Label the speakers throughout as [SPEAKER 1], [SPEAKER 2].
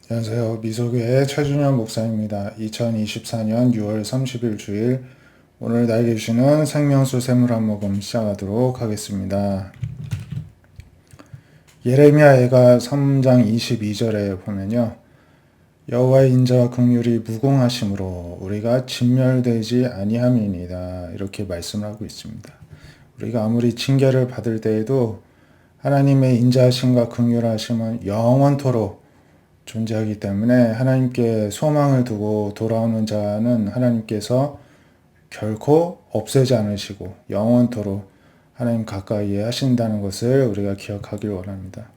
[SPEAKER 1] 안녕하세요. 미소교회 최준현 목사입니다. 2024년 6월 30일 주일, 오늘 나에게 주시는 생명수 샘물 한 모금 시작하도록 하겠습니다. 예레미야가 3장 22절에 보면요, 여호와의 인자와 긍휼이 무궁하심으로 우리가 진멸되지 아니함이니이다, 이렇게 말씀을 하고 있습니다. 우리가 아무리 징계를 받을 때에도 하나님의 인자하심과 긍휼하심은 영원토록 존재하기 때문에 하나님께 소망을 두고 돌아오는 자는 하나님께서 결코 없애지 않으시고 영원토록 하나님 가까이에 하신다는 것을 우리가 기억하길 원합니다.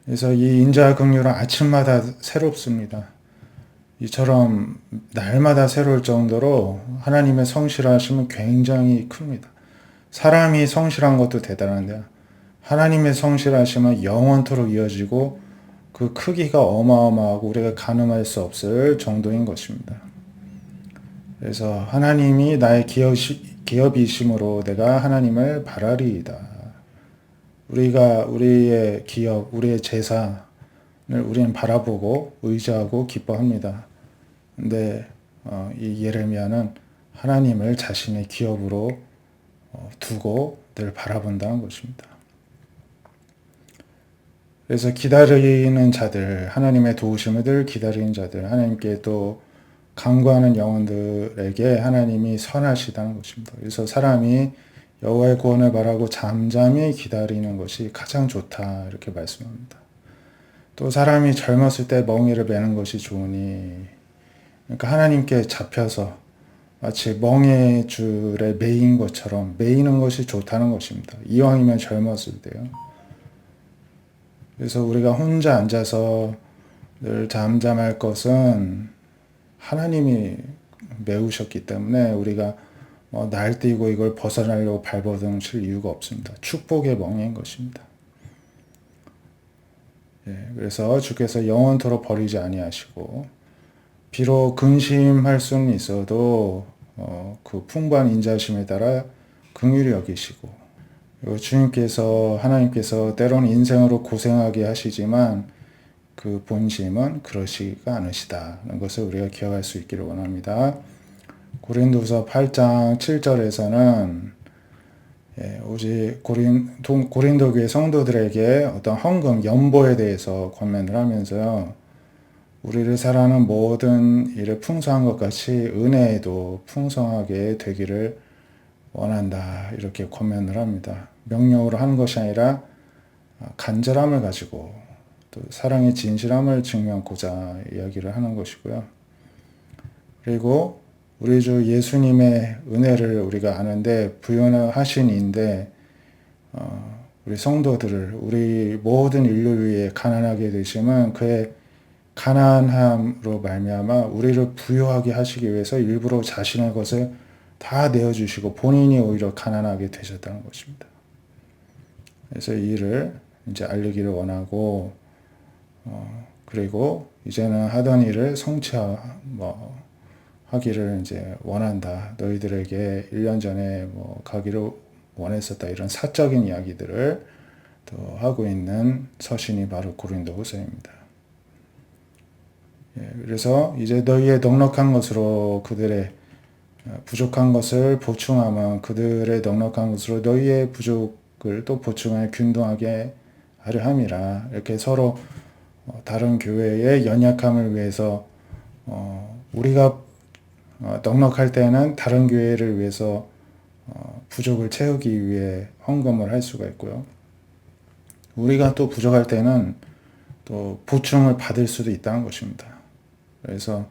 [SPEAKER 1] 그래서 이 인자와 긍휼은 아침마다 새롭습니다. 이처럼 날마다 새로울 정도로 하나님의 성실하심은 굉장히 큽니다. 사람이 성실한 것도 대단한데요. 하나님의 성실하심은 영원토록 이어지고 그 크기가 어마어마하고 우리가 가늠할 수 없을 정도인 것입니다. 그래서 하나님이 나의 기업이심으로 내가 하나님을 바라리이다. 우리가 우리의 기업, 우리의 재산을 우리는 바라보고 의지하고 기뻐합니다. 근데 이 예레미야는 하나님을 자신의 기업으로 두고 늘 바라본다는 것입니다. 그래서 기다리는 자들, 하나님의 도우심을 늘 기다리는 자들, 하나님께 또 간구하는 영혼들에게 하나님이 선하시다는 것입니다. 그래서 사람이 여호와의 구원을 바라고 잠잠히 기다리는 것이 가장 좋다, 이렇게 말씀합니다. 또 사람이 젊었을 때 멍에를 매는 것이 좋으니, 그러니까 하나님께 잡혀서 마치 멍에 줄에 매인 것처럼 매이는 것이 좋다는 것입니다. 이왕이면 젊었을 때요. 그래서 우리가 혼자 앉아서 늘 잠잠할 것은 하나님이 메우셨기 때문에 우리가 날뛰고 이걸 벗어나려고 발버둥 칠 이유가 없습니다. 축복의 멍인 것입니다. 그래서 주께서 영원토록 버리지 아니하시고, 비록 근심할 수는 있어도 그 풍부한 인자심에 따라 긍휼히 여기시고, 주님께서, 하나님께서 때로는 인생으로 고생하게 하시지만 그 본심은 그러시가 않으시다는 것을 우리가 기억할 수 있기를 원합니다. 고린도서 8장 7절에서는 오직 고린도 교회 성도들에게 어떤 헌금, 연보에 대해서 권면을 하면서요, 우리를 사랑하는 모든 일을 풍성한 것 같이 은혜에도 풍성하게 되기를 원한다, 이렇게 권면을 합니다. 명령으로 하는 것이 아니라 간절함을 가지고 또 사랑의 진실함을 증명하고자 이야기를 하는 것이고요. 그리고 우리 주 예수님의 은혜를 우리가 아는데 부연하신 이인데, 우리 성도들을, 우리 모든 인류를 위해 가난하게 되심은 그의 가난함으로 말미암아 우리를 부유하게 하시기 위해서 일부러 자신의 것을 다 내어주시고 본인이 오히려 가난하게 되셨다는 것입니다. 그래서 이 일을 이제 알리기를 원하고, 그리고 이제는 하던 일을 하기를 이제 원한다. 너희들에게 1년 전에 가기를 원했었다. 이런 사적인 이야기들을 또 하고 있는 서신이 바로 고린도후서입니다. 그래서 이제 너희의 넉넉한 것으로 그들의 부족한 것을 보충하면 그들의 넉넉한 것으로 너희의 부족을 또 보충하여 균등하게 하려 함이라. 이렇게 서로 다른 교회의 연약함을 위해서 우리가 넉넉할 때는 다른 교회를 위해서 부족을 채우기 위해 헌금을 할 수가 있고요. 우리가 또 부족할 때는 또 보충을 받을 수도 있다는 것입니다. 그래서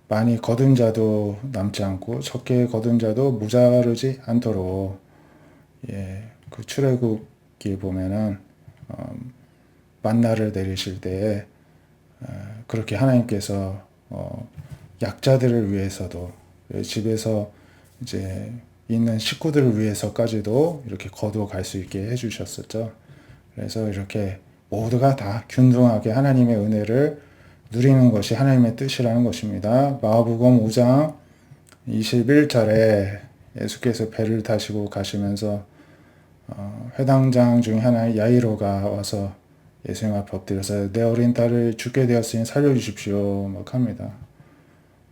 [SPEAKER 1] 많이 거둔 자도 남지 않고 적게 거둔 자도 모자르지 않도록, 그 출애굽기에 보면은 만나를 내리실 때에 그렇게 하나님께서 약자들을 위해서도, 집에서 이제 있는 식구들을 위해서까지도 이렇게 거두어 갈 수 있게 해주셨었죠. 그래서 이렇게 모두가 다 균등하게 하나님의 은혜를 누리는 것이 하나님의 뜻이라는 것입니다. 마가복음 5장 21절에 예수께서 배를 타시고 가시면서 회당장 중에 하나의 야이로가 와서 예수님 앞에 엎드려서 내 어린 딸을 죽게 되었으니 살려주십시오 막 합니다.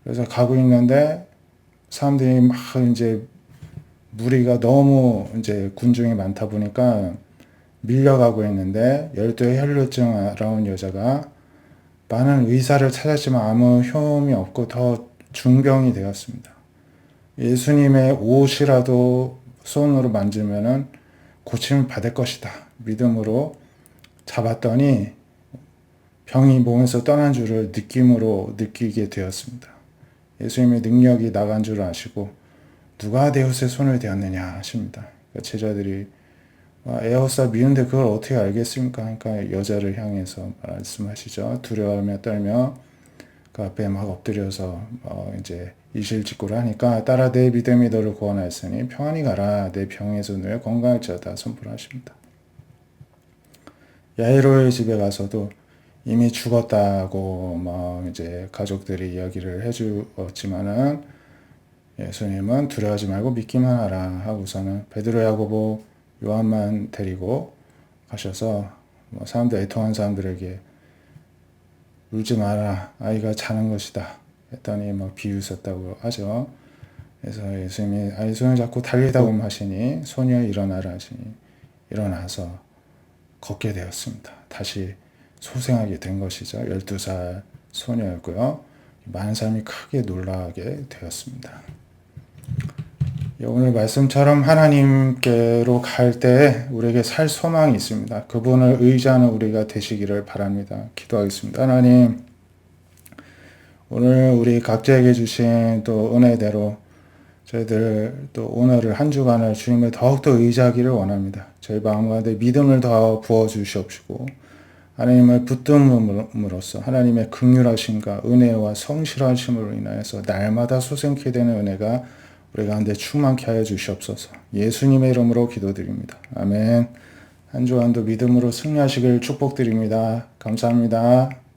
[SPEAKER 1] 그래서 가고 있는데 사람들이 막 이제 무리가 너무 이제 군중이 많다 보니까 밀려가고 있는데 열두의 혈루증 알아온 여자가 많은 의사를 찾았지만 아무 효험이 없고 더 중병이 되었습니다. 예수님의 옷이라도 손으로 만지면은 고침을 받을 것이다. 믿음으로 잡았더니 병이 몸에서 떠난 줄을 느낌으로 느끼게 되었습니다. 예수님의 능력이 나간 줄 아시고 누가 내 옷에 손을 대었느냐 하십니다. 그러니까 제자들이 에어싸 미운데 그걸 어떻게 알겠습니까? 그러니까 여자를 향해서 말씀하시죠. 두려워하며 떨며 그 앞에 막 엎드려서 이제 이실직고를 하니까 따라 내 믿음이 너를 구원하였으니 평안히 가라. 내 병에서 누워 건강할지어다 선포하십니다. 야이로의 집에 가서도 이미 죽었다고 이제 가족들이 이야기를 해주었지만은 예수님은 두려워하지 말고 믿기만 하라 하고서는 베드로, 야고보, 요한만 데리고 가셔서 사람들 애통한 사람들에게 울지 마라 아이가 자는 것이다 했더니 비웃었다고 하죠. 그래서 예수님이 손을 잡고 달리다 하시니 소녀 일어나라 하시니 일어나서 걷게 되었습니다. 다시 소생하게 된 것이죠. 12살 소녀였고요. 많은 사람이 크게 놀라게 되었습니다. 오늘 말씀처럼 하나님께로 갈 때 우리에게 살 소망이 있습니다. 그분을 의지하는 우리가 되시기를 바랍니다. 기도하겠습니다. 하나님, 오늘 우리 각자에게 주신 또 은혜대로 저희들 또 오늘을 한 주간을 주님을 더욱더 의지하기를 원합니다. 저희 마음 가운데 믿음을 더 부어주시옵시고 하나님을 붙듦으로써 하나님의 긍휼하심과 은혜와 성실하심으로 인하여서 날마다 소생케 되는 은혜가 우리 가운데 충만케 하여 주시옵소서. 예수님의 이름으로 기도드립니다. 아멘. 한 주간도 믿음으로 승리하시길 축복드립니다. 감사합니다.